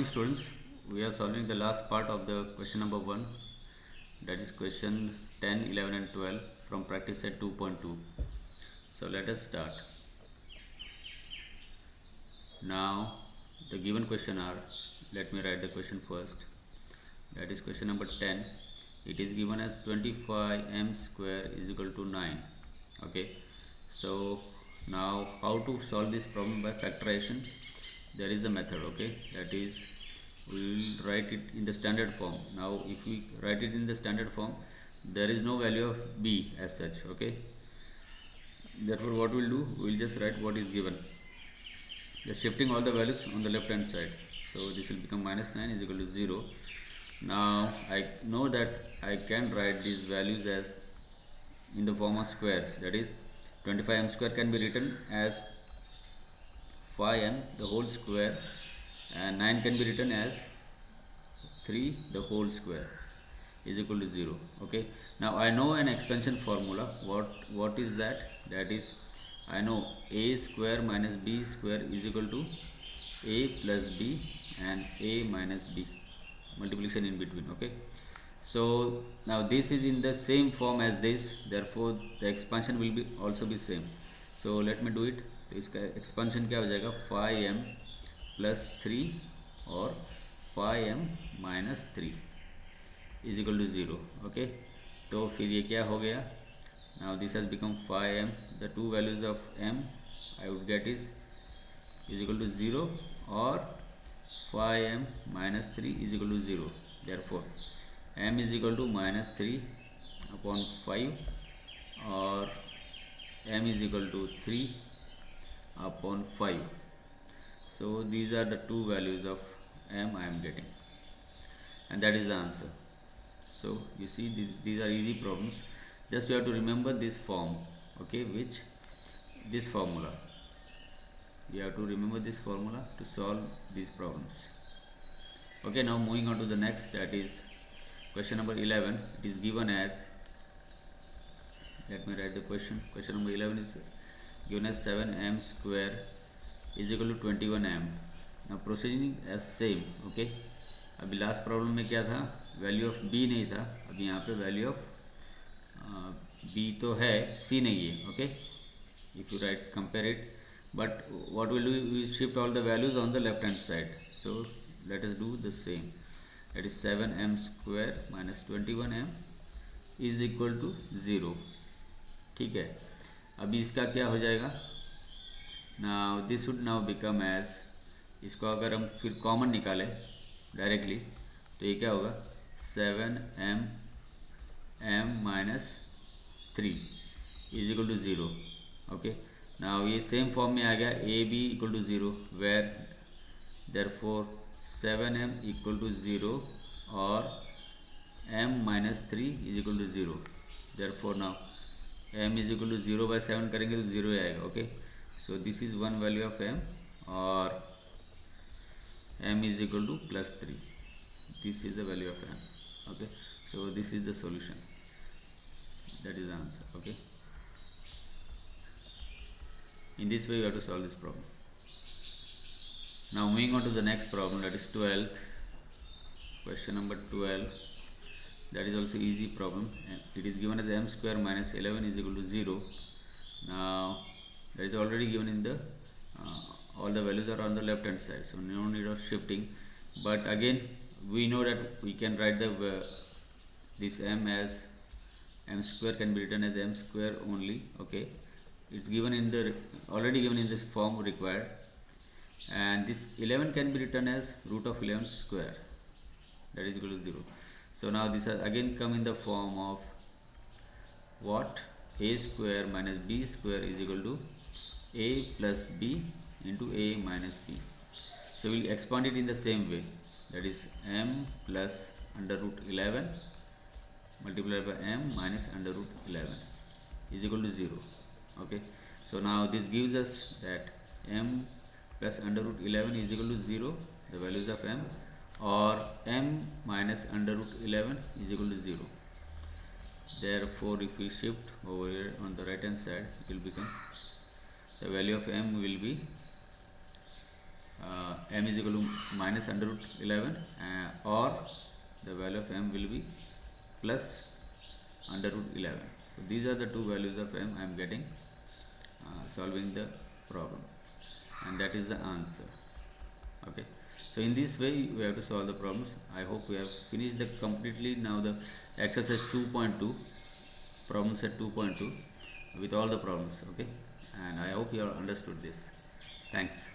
morning students, we are solving the last part of the question number 1, that is question 10, 11 and 12 from practice set 2.2. So let us start. Now the given question are, let me write the question first, that is question number 10. It is given as 25m square is equal to 9. Okay, so now how to solve this problem by factorization? There is a method, okay, that is we will write it in the standard form. Now if we write it in the standard form, there is no value of b as such, okay. Therefore what we'll do, we'll just write what is given, just shifting all the values on the left hand side. So this will become minus 9 is equal to 0. Now I know that I can write these values as in the form of squares, that is 25m square can be written as 5m the whole square, and 9 can be written as 3 the whole square is equal to 0. Okay, now I know an expansion formula. What is that? That is, I know a square minus b square is equal to a plus b and a minus b, multiplication in between. Okay, so now this is in the same form as this, therefore the expansion will be also be same. So let me do it. तो इसका expansion क्या हो जाएगा, 5m plus 3 और 5m minus 3 is equal to 0. Okay, तो फिर ये क्या हो गया, now this has become 5m, the two values of m I would get is equal to 0 और 5m minus 3 is equal to 0. Therefore m is equal to minus 3 upon 5 और m is equal to 3 upon 5. So these are the two values of m I am getting, and that is the answer. So you see, these are easy problems. Just you have to remember this form, okay, which this formula, you have to remember this formula to solve these problems. Okay, now moving on to the next, that is question number 11. It is given as, let me write the question. Question number 11 is given as 7m square is equal to 21m. now proceeding as same. okay, अभी last problem में क्या था, value of b नहीं था, अभी यहाँ पे value of b तो है, c नहीं है. Okay, if you write compare it, but what will do, we shift all the values on the left hand side. So let us do the same, that is 7m square minus 21m is equal to 0. ठीक है, अभी इसका क्या हो जाएगा, now this would now become as, इसको अगर हम फिर कॉमन निकालें डायरेक्टली तो ये क्या होगा, 7m m minus 3 is equal to 0. Okay, now ये सेम फॉर्म में आ गया, a b equal to 0, where therefore 7m equal to 0 और m minus 3 is equal to 0. Therefore now m is equal to 0 by 7 करेंगे तो 0 आएगा. Okay, so this is one value of m और m is equal to plus 3. This is the value of m. Okay, so this is the solution, that is the answer. Okay, in this way you have to solve this problem. Now moving on to the next problem, that is 12th question number 12. That is also easy problem. It is given as m square minus 11 is equal to 0. Now that is already given in the all the values are on the left hand side, so no need of shifting. But again we know that we can write the this m as m square can be written as m square only. Okay, it's given in the already given in this form required, and this 11 can be written as root of 11 square, that is equal to 0. So now this has again come in the form of what, a square minus b square is equal to a plus b into a minus b. So we'll expand it in the same way, that is m plus under root 11 multiplied by m minus under root 11 is equal to 0. Okay, so now this gives us that m plus under root 11 is equal to 0, the values of m, or m minus under root 11 is equal to 0. Therefore if we shift over here on the right hand side, it will become, the value of m will be m is equal to minus under root 11 or the value of m will be plus under root 11. So these are the two values of m I am getting solving the problem, and that is the answer. Okay, so in this way we have to solve the problems. I hope we have finished the completely now the exercise 2.2, problem set 2.2 with all the problems. Okay, and I hope you have understood this. Thanks.